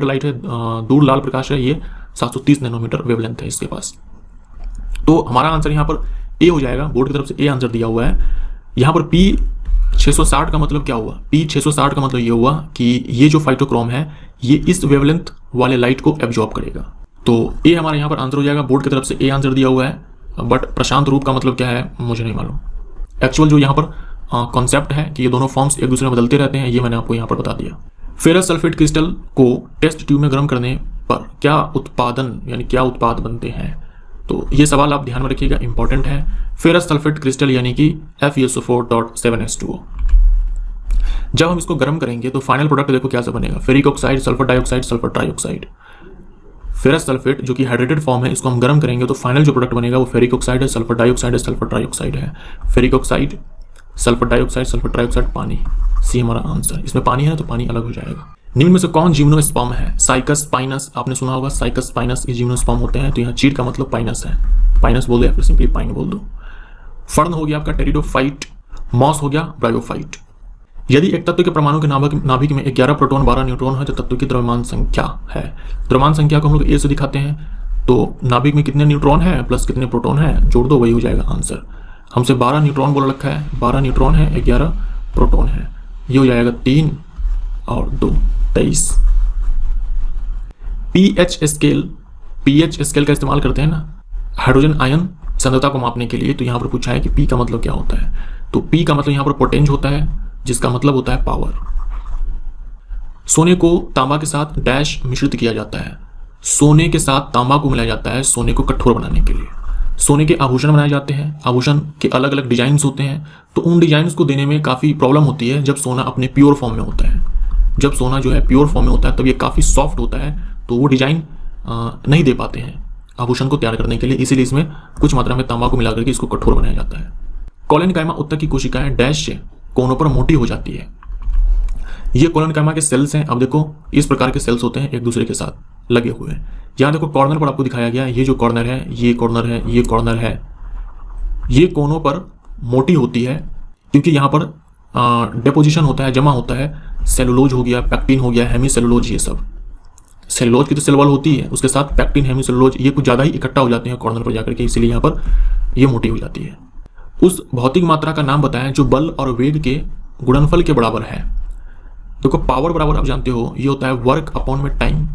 लाइट है दूर लाल प्रकाश है, ये 730 नैनोमीटर वेवलेंथ है इसके पास। तो हमारा आंसर यहाँ पर ए हो जाएगा, बोर्ड की तरफ से ए आंसर दिया हुआ है। यहाँ पर P 660 का मतलब क्या हुआ? P 660 का मतलब ये हुआ कि ये जो फाइटोक्रोम है ये इस वेवलेंथ वाले लाइट को एब्जॉर्ब करेगा। तो ए हमारा यहाँ पर आंसर हो जाएगा, बोर्ड की तरफ से ए आंसर दिया हुआ है। बट प्रशांत रूप का मतलब क्या है मुझे नहीं मालूम। एक्चुअल जो यहाँ पर कॉन्सेप्ट है कि ये दोनों फॉर्म्स एक दूसरे में बदलते रहते हैं, ये मैंने आपको यहाँ पर बता दिया। फेरस सल्फेट क्रिस्टल को टेस्ट ट्यूब में गर्म करने पर क्या उत्पादन यानी क्या उत्पाद बनते हैं? तो ये सवाल आप ध्यान में रखिएगा, इंपॉर्टेंट है। फेरस सल्फेट क्रिस्टल यानी कि FeSO4.7H2O। जब हम इसको गर्म करेंगे तो फाइनल प्रोडक्ट देखो क्या सा बनेगा, ferric oxide, sulphur dioxide, sulphur trioxide. Ferrous sulphate जो कि हाइड्रेटेड फॉर्म है, इसको हम गर्म करेंगे तो फाइनल जो प्रोडक्ट बनेगा वो फेरिक ऑक्साइड है, सल्फर डाइऑक्साइड है, सल्फर ट्राइऑक्साइड है। Ferric oxide, sulphur dioxide, sulphur trioxide, पानी, सी हमारा आंसर। इसमें पानी है तो पानी अलग हो जाएगा। निम्न में से कौन जिम्नोस्पर्म है? साइकस, पाइनस, आपने सुना होगा साइकस, पाइनस, ये जिम्नोस्पर्म होते हैं। तो यहाँ चीड़ का मतलब पाइनस है, पाइनस बोल दो या फिर सिंपली पाइन बोल दो। फर्न हो गया आपका टेरिडोफाइट, मॉस हो गया ब्रायोफाइट। यदि एक तत्व के परमाणु के नाभिक में 11 प्रोटॉन 12 न्यूट्रॉन है तो तत्व की द्रव्यमान संख्या है। द्रव्यमान संख्या को हम लोग ए से दिखाते हैं, तो नाभिक में कितने न्यूट्रॉन है प्लस कितने प्रोटॉन है जोड़ दो, वही हो जाएगा आंसर। हमसे 12 न्यूट्रॉन बोल रखा है, 12 न्यूट्रॉन है, 11 प्रोटॉन है, ये हो जाएगा 3 और 2 23। पीएच स्केल का इस्तेमाल करते हैं ना हाइड्रोजन आयन सांद्रता को मापने के लिए। तो यहाँ पर पूछा है कि पी का मतलब क्या होता है? तो पी का मतलब यहाँ पर पोटेंज होता है, जिसका मतलब होता है पावर। सोने को तांबा के साथ डैश मिश्रित किया जाता है। सोने के साथ तांबा को मिलाया जाता है सोने को कठोर बनाने के लिए। सोने के आभूषण बनाए जाते हैं, आभूषण के अलग अलग डिजाइन्स होते हैं। तो उन डिजाइन्स को देने में काफ़ी प्रॉब्लम होती है जब सोना अपने प्योर फॉर्म में होता है। जब सोना जो है प्योर फॉर्म में होता है तब ये काफ़ी सॉफ्ट होता है, तो वो डिजाइन नहीं दे पाते हैं आभूषण को तैयार करने के लिए, इसीलिए इसमें कुछ मात्रा में तांबा को मिला करके इसको कठोर बनाया जाता है। कोलेनकाइमा उत्तक की कोशिकाएं डैश से कोनों पर मोटी हो जाती है। ये कोलेनकाइमा के सेल्स हैं। अब देखो इस प्रकार के सेल्स होते हैं एक दूसरे के साथ लगे हुए। यहाँ देखो कॉर्नर पर आपको दिखाया गया है, ये जो कॉर्नर है, ये कॉर्नर है, ये कॉर्नर है, ये कोनों पर मोटी होती है क्योंकि यहाँ पर डिपोजिशन होता है, जमा होता है। सेलुलोज हो गया, पैक्टिन हो गया, हेमी सेलुलोज, ये सब। सेलुलोज की तो सेल वॉल होती है, उसके साथ पैक्टिन, हेमी सेलुलोज, ये कुछ ज़्यादा ही इकट्ठा हो जाते हैं कॉर्नर पर जाकर के, इसीलिए यहाँ पर ये मोटी हो जाती है। उस भौतिक मात्रा का नाम बताएं जो बल और वेग के गुणनफल के बराबर है। देखो पावर बराबर आप जानते हो ये होता है वर्क अपॉन में टाइम,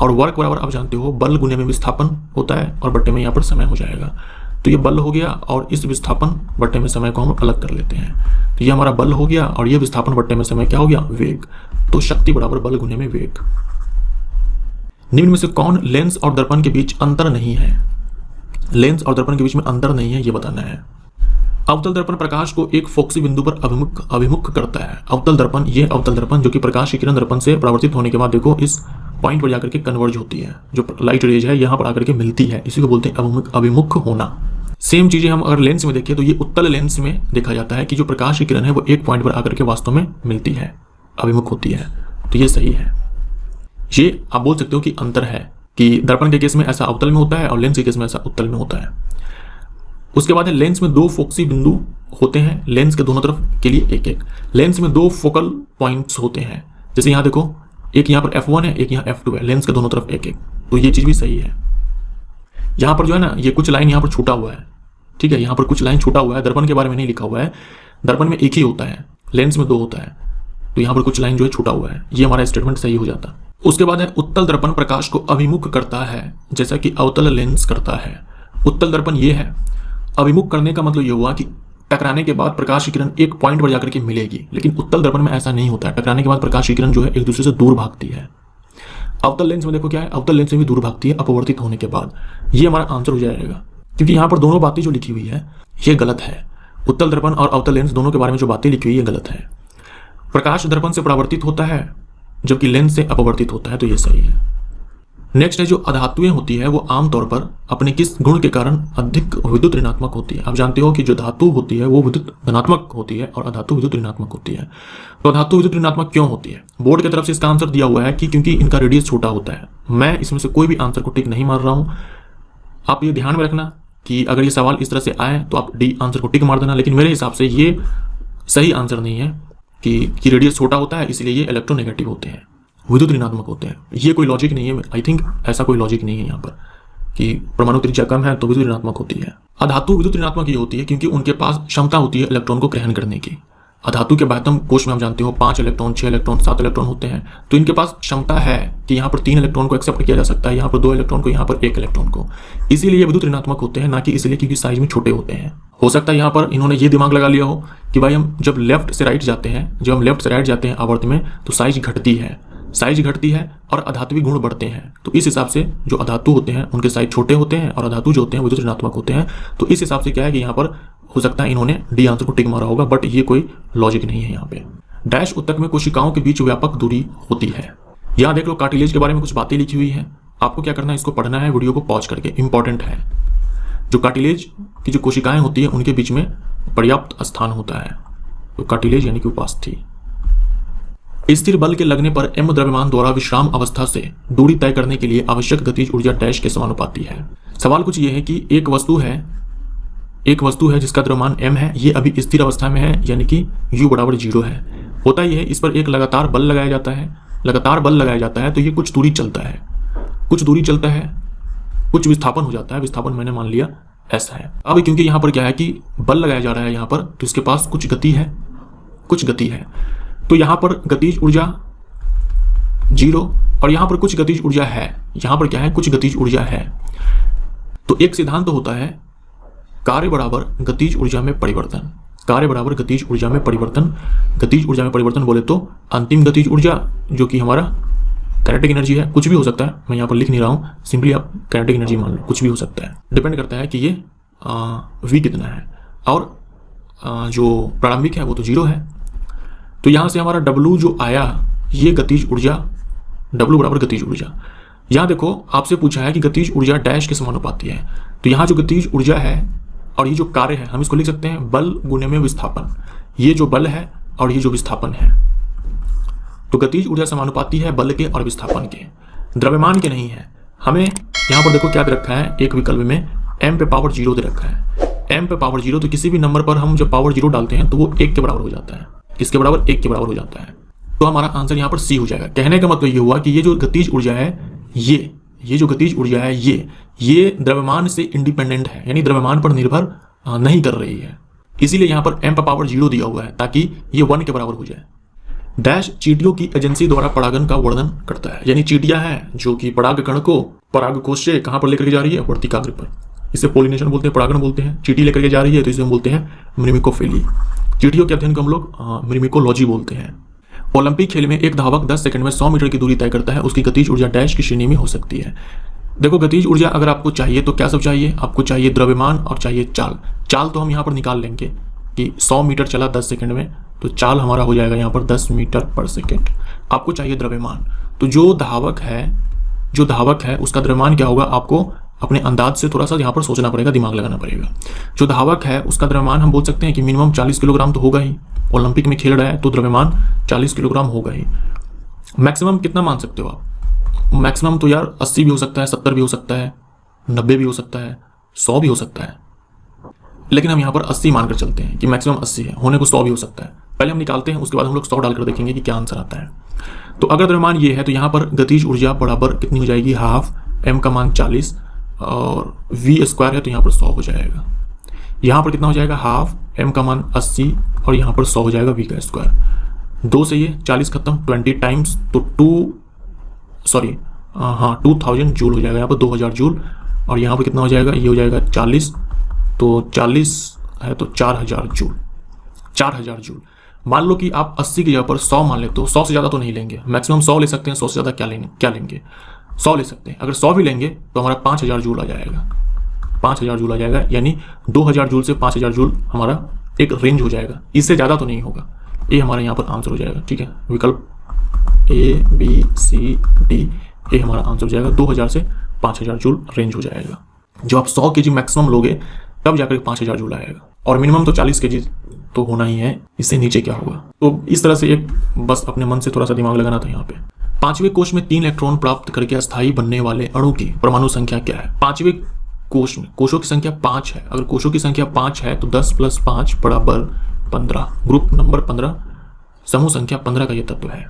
और वर्क बराबर आप जानते हो बल गुने में विस्थापन होता है, और बट्टे में यहाँ पर समय हो जाएगा। तो ये बल हो गया और इस विस्थापन बट्टे में समय को हम अलग कर लेते हैं। तो ये हमारा बल हो गया और ये विस्थापन बट्टे में समय क्या हो गया? वेग। तो शक्ति बराबर बल गुने में वेग। निम्न में से कौन लेंस और दर्पण के बीच अंतर नहीं है? लेंस और दर्पण के बीच में अंतर नहीं है ये बताना है। अवतल दर्पण प्रकाश को एक फोकसी बिंदु पर अभिमुख करता है। अवतल दर्पण, ये अवतल दर्पण जो कि प्रकाश की किरण दर्पण से परावर्तित होने के बाद देखो इस पॉइंट पर जाकर के कन्वर्ज होती है, जो लाइट रेज है यहाँ पर आकर के मिलती है, इसी को बोलते हैं अभिमुख होना। सेम चीजें हम अगर लेंस में देखें तो ये उत्तल लेंस में देखा जाता है कि जो प्रकाश की किरण है वो एक पॉइंट पर आकर के वास्तव में मिलती है, अभिमुख होती है। तो ये सही है। ये आप बोल सकते हो कि अंतर है कि दर्पण के केस में ऐसा अवतल में होता है और लेंस के केस में ऐसा उत्तल में होता है। उसके बाद है लेंस में 2 फोकसी बिंदु होते हैं, लेंस के दोनों तरफ के लिए एक एक। लेंस में 2 फोकल पॉइंट्स होते हैं, जैसे यहाँ देखो एक यहाँ पर F1 है, एक यहाँ F2 है, लेंस के दोनों तरफ एक एक। तो ये चीज भी सही है। यहाँ पर जो है ना ये कुछ लाइन यहाँ पर छूटा हुआ है, ठीक है, यहाँ पर कुछ लाइन छूटा हुआ है, दर्पण के बारे में नहीं लिखा हुआ है। दर्पण में एक ही होता है, लेंस में 2 होता है, तो यहाँ पर कुछ लाइन जो है छूटा हुआ है, ये हमारा स्टेटमेंट सही हो जाता। उसके बाद है उत्तल दर्पण प्रकाश को अभिमुख करता है जैसा कि अवतल लेंस करता है। उत्तल दर्पण ये है, अभिमुख करने का मतलब ये हुआ कि टकराने के बाद प्रकाश की किरण एक पॉइंट पर जाकर के मिलेगी, लेकिन उत्तल दर्पण में ऐसा नहीं होता है। टकराने के बाद प्रकाश की किरण जो है एक दूसरे से दूर भागती है। अवतल लेंस में देखो क्या है, अवतल लेंस में भी दूर भागती है अपवर्तित होने के बाद। ये हमारा आंसर हो जाएगा, क्योंकि यहाँ पर दोनों बातें जो लिखी हुई है ये गलत है। उत्तल दर्पण और अवतल लेंस दोनों के बारे में जो बातें लिखी हुई है गलत है। प्रकाश दर्पण से परावर्तित होता है जबकि लेंस से अपवर्तित होता है, तो ये सही है। नेक्स्ट है जो अधातुएं होती है वो आमतौर पर अपने किस गुण के कारण अधिक विद्युत ऋणात्मक होती है। आप जानते हो कि जो धातु होती है वो विद्युत धनात्मक होती है और अधातु विद्युत ऋणात्मक होती है। तो अधातु विद्युत ऋणात्मक क्यों होती है? बोर्ड की तरफ से इसका आंसर दिया हुआ है कि क्योंकि इनका रेडियस छोटा होता है। मैं इसमें से कोई भी आंसर को टिक नहीं मार रहा हूँ। आप ये ध्यान में रखना कि अगर ये सवाल इस तरह से आए तो आप डी आंसर को टिक मार देना, लेकिन मेरे हिसाब से ये सही आंसर नहीं है कि रेडियस छोटा होता है इसलिए ये इलेक्ट्रोनेगेटिव होते हैं, विद्युत ऋणात्मक होते हैं। ये कोई लॉजिक नहीं है। आई थिंक ऐसा कोई लॉजिक नहीं है यहाँ पर कि परमाणु त्रिज्या कम है तो विद्युत ऋणात्मक होती है। अधातु विद्युत ऋणात्मक ये होती है क्योंकि उनके पास क्षमता होती है इलेक्ट्रॉन को ग्रहण करने की। अधातु के बाह्यतम कोश में हम जानते हो 5 इलेक्ट्रॉन, 6 इलेक्ट्रॉन, 7 इलेक्ट्रॉन होते हैं। तो इनके पास क्षमता है कि यहाँ पर 3 इलेक्ट्रॉन को एक्सेप्ट किया जा सकता है, यहाँ पर 2 इलेक्ट्रॉन को, यहाँ पर 1 इलेक्ट्रॉन को। इसीलिए विद्युत ऋणात्मक होते हैं, ना कि इसलिए क्योंकि साइज में छोटे होते हैं। हो सकता है यहाँ पर इन्होंने ये दिमाग लगा लिया हो कि भाई हम जब लेफ्ट से राइट जाते हैं आवर्त में तो साइज घटती है और अधात्विक गुण बढ़ते हैं। तो इस हिसाब से जो अधातु होते हैं उनके साइज छोटे होते हैं और अधातु जो होते हैं विद्युत ऋणात्मक होते हैं। तो इस हिसाब से क्या है कि यहाँ पर हो सकता है इन्होंने डी आंसर को टिक मारा होगा, बट ये कोई लॉजिक नहीं है। यहाँ पे डैश उत्तक में कोशिकाओं के बीच व्यापक दूरी होती है। यहाँ देख लो कार्टिलेज के बारे में कुछ बातें लिखी हुई है। आपको क्या करना है, इसको पढ़ना है वीडियो को पॉज करके, इंपॉर्टेंट है। जो कार्टिलेज की जो कोशिकाएं होती है उनके बीच में पर्याप्त स्थान होता है। तो कार्टिलेज यानी कि उपास्थि। स्थिर बल के लगने पर m द्रव्यमान द्वारा विश्राम अवस्था से दूरी तय करने के लिए आवश्यक गतिज ऊर्जा डैश के समानुपाती है। सवाल कुछ ये है कि एक वस्तु है जिसका द्रव्यमान m है, ये अभी स्थिर अवस्था में है यानी कि u बराबर 0 है। होता ही है इस पर एक लगातार बल लगाया जाता है तो ये कुछ दूरी चलता है, कुछ विस्थापन हो जाता है। विस्थापन मैंने मान लिया ऐसा है। अब क्योंकि यहाँ पर क्या है कि बल लगाया जा रहा है यहाँ पर, तो इसके पास कुछ गति है। तो यहाँ पर गतिज ऊर्जा 0 और यहाँ पर कुछ गतिज ऊर्जा है। यहाँ पर क्या है, कुछ गतिज ऊर्जा है। तो एक सिद्धांत तो होता है कार्य बराबर गतिज ऊर्जा में परिवर्तन। गतिज ऊर्जा में परिवर्तन बोले तो अंतिम गतिज ऊर्जा जो कि हमारा काइनेटिक एनर्जी है, कुछ भी हो सकता है, मैं यहाँ पर लिख नहीं रहा हूँ, सिंपली आप काइनेटिक एनर्जी मान लो, कुछ भी हो सकता है। डिपेंड करता है कि ये v कितना है और जो प्रारंभिक है वो तो 0 है। तो यहाँ से हमारा W जो आया ये गतिज ऊर्जा, W बराबर गतिज ऊर्जा। यहाँ देखो आपसे पूछा है कि गतिज ऊर्जा डैश के समानुपाती है। तो यहाँ जो गतिज ऊर्जा है और ये जो कार्य है हम इसको लिख सकते हैं बल गुने में विस्थापन। ये जो बल है और ये जो विस्थापन है, तो गतिज ऊर्जा समानुपाती है बल के और विस्थापन के, द्रव्यमान के नहीं है। हमें यहाँ पर देखो क्या दे रखा है, एक विकल्प में m पे पावर 0 दे रखा है। m पे पावर 0, तो किसी भी नंबर पर हम जब पावर 0 डालते हैं तो वो 1 के बराबर हो जाता है। किसके बराबर? 1 के बराबर हो जाता है। तो हमारा आंसर यहाँ पर सी हो जाएगा। कहने का मतलब ये हुआ कि ये जो गतिज ऊर्जा है ये जो गतिज ऊर्जा है ये द्रव्यमान से इंडिपेंडेंट है, यानी द्रव्यमान पर निर्भर नहीं कर रही है। इसीलिए यहाँ पर m पर पावर 0 दिया हुआ है ताकि ये 1 के बराबर हो जाए। डैश चींटियों की एजेंसी द्वारा परागन का वर्णन करता है, यानी चींटियां हैं जो कि पराग कण को परागकोश से कहाँ पर लेकर के जा रही है, वर्तिकाग्र पर। इसे पोलिनेशन बोलते हैं, परागण बोलते हैं। चींटी लेकर के जा रही है तो इसे हम बोलते हैं मिमिकोफिली। चींटियों के अध्ययन को हम लोग मिमिकोलॉजी बोलते हैं। ओलंपिक खेल में एक धावक 10 सेकंड में 100 मीटर की दूरी तय करता है, उसकी गतिज ऊर्जा डैश की श्रेणी में हो सकती है। देखो गतिज ऊर्जा अगर आपको चाहिए तो क्या सब चाहिए, आपको चाहिए द्रव्यमान और चाहिए चाल तो हम यहाँ पर निकाल लेंगे कि 100 मीटर चला 10 सेकंड में, तो चाल हमारा हो जाएगा यहाँ पर 10 मीटर पर सेकंड। आपको चाहिए द्रव्यमान, तो जो धावक है उसका द्रव्यमान क्या होगा, आपको अपने अंदाज से थोड़ा सा यहाँ पर सोचना पड़ेगा, दिमाग लगाना पड़ेगा। जो धावक है उसका द्रव्यमान हम बोल सकते हैं कि मिनिमम 40 किलोग्राम तो होगा ही। ओलंपिक में खेल रहा है तो द्रव्यमान 40 किलोग्राम होगा ही। मैक्सिमम कितना मान सकते हो आप? मैक्सिमम तो यार 80 भी हो सकता है, 70 भी हो सकता है, 90 भी हो सकता है, 100 भी हो सकता है, लेकिन हम यहाँ पर 80 मानकर चलते हैं कि मैक्सिमम 80 है, होने को 100 भी हो सकता है। पहले हम निकालते हैं, उसके बाद हम लोग 100 डालकर देखेंगे कि क्या आंसर आता है। तो अगर द्रव्यमान ये है तो यहाँ पर गतिज ऊर्जा बराबर कितनी हो जाएगी, हाफ, m का मान 40 और v स्क्वायर है तो यहाँ पर 100 हो जाएगा। यहाँ पर कितना हो जाएगा, हाफ, m का मान 80 और यहाँ पर 100 हो जाएगा v का स्क्वायर। 2 से ये 40 खत्म, 20 टाइम्स तो 2000 जूल हो जाएगा, यहाँ पर 2000 जूल। और यहाँ पर कितना हो जाएगा, ये हो जाएगा 40, तो 40 है तो 4000 जूल। मान लो कि आप 80 की जगह पर 100 मान लेते हो, 100 से ज़्यादा तो नहीं लेंगे, मैक्सिमम 100 ले सकते हैं, 100 से ज़्यादा क्या लेंगे 100 ले सकते हैं। अगर 100 भी लेंगे तो हमारा 5000 जूल आ जाएगा, 5000 जूल आ जाएगा, यानी 2000 जूल से 5000 जूल हमारा एक रेंज हो जाएगा, इससे ज़्यादा तो नहीं होगा। ये हमारा यहाँ पर आंसर हो जाएगा। ठीक है, विकल्प A B C D ये हमारा आंसर हो जाएगा 2000 से 5000 जूल रेंज हो जाएगा। जब आप 100 kg मैक्सिमम लोगे तब जाकर 5000 जूल आएगा, और मिनिमम तो 40 kg तो होना ही है, इससे नीचे क्या होगा। तो इस तरह से एक बस अपने मन से थोड़ा सा दिमाग लगाना था यहाँ पे। पांचवें कोश में 3 इलेक्ट्रॉन प्राप्त करके अस्थायी बनने वाले अणु की परमाणु संख्या क्या है। पांचवें कोश में कोशों की संख्या 5 है। अगर कोशों की संख्या 5 है तो 10 + 5 = 15। ग्रुप नंबर 15, समूह संख्या 15 का ये तत्व है।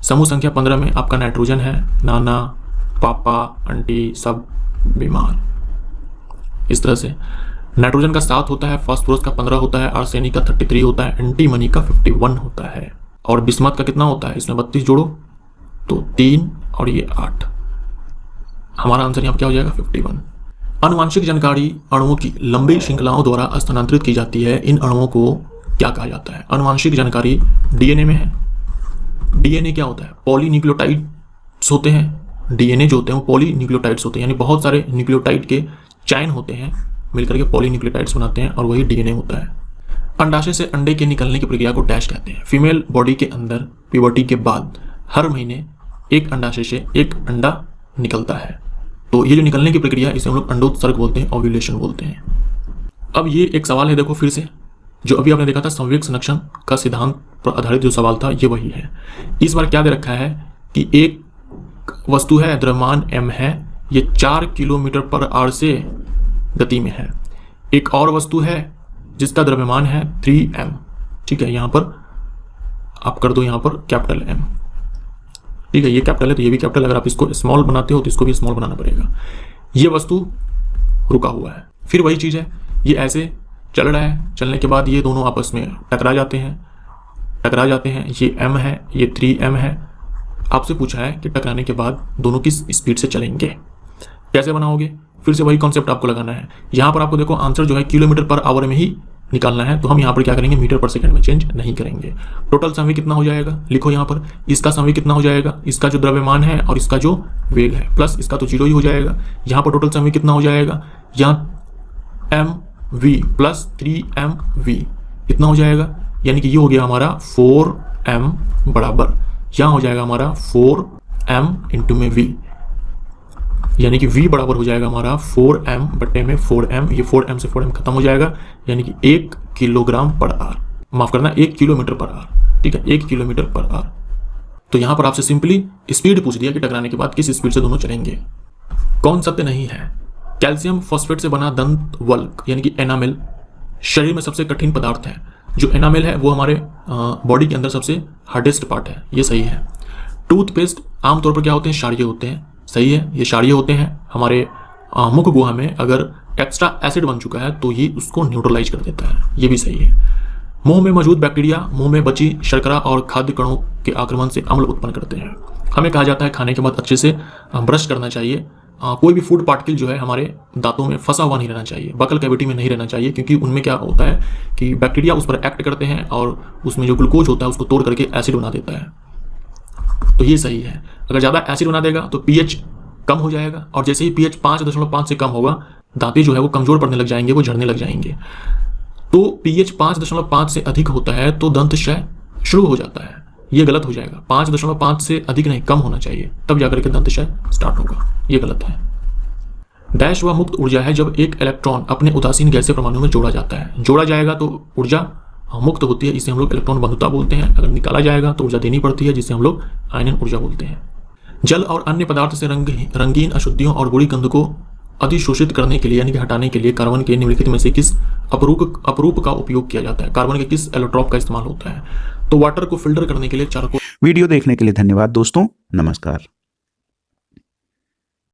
समूह संख्या 15 में आपका नाइट्रोजन है, नाना, पापा, आंटी सब बीमार। इस तरह से नाइट्रोजन का 7 होता है, फास्फोरस का 15 होता है, आर्सेनिक का 33 होता है, एंटीमनी का 51 होता है, और बिस्मथ का कितना होता है, इसमें 32 जोड़ो तो 3 और ये 8। हमारा आंसर यहाँ पर क्या हो जाएगा 51। आनुवांशिक जानकारी अणुओं की लंबी श्रृंखलाओं द्वारा स्थानांतरित की जाती है। इन अणुओं को क्या कहा जाता है। आनुवांशिक जानकारी डीएनए में है। डीएनए क्या होता है, पॉलीन्यूक्लियोटाइड्स होते हैं। डीएनए जो होते हैं वो पॉलीन्यूक्लियोटाइड्स होते हैं, यानी बहुत सारे न्यूक्लियोटाइड के चैन होते हैं, मिलकर के पॉलीन्यूक्लियोटाइड्स बनाते हैं, और वही डीएनए होता है। अंडाशय से अंडे के निकलने की प्रक्रिया को डैश कहते हैं। फीमेल बॉडी के अंदर प्यूबर्टी के बाद हर महीने एक अंडाशय से एक अंडा निकलता है। तो ये जो निकलने की प्रक्रिया इसे हम लोग अंडोत्सर्ग बोलते हैं, ओव्यूलेशन बोलते हैं। अब ये एक सवाल है, देखो फिर से, जो अभी आपने देखा था संवेग संरक्षण का सिद्धांत पर आधारित जो सवाल था ये वही है। इस बार क्या दे रखा है कि एक वस्तु है, द्रव्यमान m है, ये 4 km/h से गति में है। एक और वस्तु है जिसका द्रव्यमान है 3m। ठीक है, यहाँ पर आप कर दो यहाँ पर कैपिटल M। ठीक है, ये कैपिटल है तो ये भी कैपिटल। अगर आप इसको स्मॉल बनाते हो तो इसको भी स्मॉल बनाना पड़ेगा। ये वस्तु रुका हुआ है, फिर वही चीज़ है, ये ऐसे चल रहा है, चलने के बाद ये दोनों आपस में टकरा जाते हैं। ये m है, ये 3m है। आपसे पूछा है कि टकराने के बाद दोनों किस स्पीड से चलेंगे, कैसे बनाओगे। फिर से वही कॉन्सेप्ट आपको लगाना है। यहाँ पर आपको देखो आंसर जो है km/h में ही निकालना है, तो हम यहाँ पर क्या करेंगे, मीटर/सेकंड में चेंज नहीं करेंगे। टोटल समय कितना हो जाएगा, लिखो यहाँ पर, इसका समय कितना हो जाएगा, इसका जो द्रव्यमान है और इसका जो वेग है, प्लस इसका तो 0 ही हो जाएगा। यहाँ पर टोटल समय कितना हो जाएगा, यहाँ mv + 3mv इतना हो जाएगा, यानी कि ये हो गया हमारा 4m बराबर, यहाँ हो जाएगा हमारा 4m × v, यानी कि v बराबर हो जाएगा हमारा 4m/4m। ये 4m से 4m खत्म हो जाएगा, यानी कि 1 kg/h, माफ करना 1 km/h। ठीक है, 1 km/h। तो यहाँ पर आपसे सिंपली स्पीड पूछ दिया कि टकराने के बाद किस स्पीड से दोनों चलेंगे। कौन सत्य नहीं है। कैल्शियम फॉस्फेट से बना दंत वल्क यानी कि एनामेल शरीर में सबसे कठिन पदार्थ है। जो एनामेल है वो हमारे बॉडी के अंदर सबसे हार्डेस्ट पार्ट है, ये सही है। टूथपेस्ट आमतौर पर क्या होते हैं, क्षारीय होते हैं, सही है, ये क्षारीय होते हैं। हमारे मुख गुहा में अगर एक्स्ट्रा एसिड बन चुका है तो ये उसको न्यूट्रलाइज कर देता है, ये भी सही है। मुंह में मौजूद बैक्टीरिया मुंह में बची शर्करा और खाद्य कणों के आक्रमण से अम्ल उत्पन्न करते हैं। हमें कहा जाता है खाने के बाद अच्छे से ब्रश करना चाहिए। कोई भी फूड पार्टिकल जो है हमारे दांतों में फंसा हुआ नहीं रहना चाहिए, बकल कैविटी में नहीं रहना चाहिए, क्योंकि उनमें क्या होता है कि बैक्टीरिया उस पर एक्ट करते हैं और उसमें जो ग्लूकोज होता है उसको तोड़ करके एसिड बना देता है। तो ये सही है। अगर ज़्यादा एसिड बना देगा तो pH कम हो जाएगा, और जैसे ही pH 5.5 से कम होगा दांतें जो है वो कमज़ोर पड़ने लग जाएंगे, वो झड़ने लग जाएंगे। तो pH 5.5 से अधिक होता है तो दंत क्षय शुरू हो जाता है, ये गलत हो जाएगा। 5.5 से अधिक नहीं, कम होना चाहिए, तब जाकर के दंत क्षय स्टार्ट होगा, ये गलत है। डैश व मुक्त ऊर्जा है जब एक इलेक्ट्रॉन अपने उदासीन गैसीय परमाणु में जोड़ा जाता है। जोड़ा जाएगा तो ऊर्जा मुक्त होती है, इसे हम लोग इलेक्ट्रॉन बंधुता बोलते हैं। अगर निकाला जाएगा तो ऊर्जा देनी पड़ती है, जिसे हम लोग आयनन ऊर्जा बोलते हैं। जल और अन्य पदार्थ से रंगीन अशुद्धियों और बुरी गंध को अधिशोषित करने के लिए यानी कि हटाने के लिए कार्बन के निम्नलिखित में से किस अपरूप का उपयोग किया जाता है। कार्बन के किस एलोट्रॉप का इस्तेमाल होता है। तो वाटर को फिल्टर करने के लिए चारकोल। वीडियो देखने के लिए धन्यवाद दोस्तों, नमस्कार।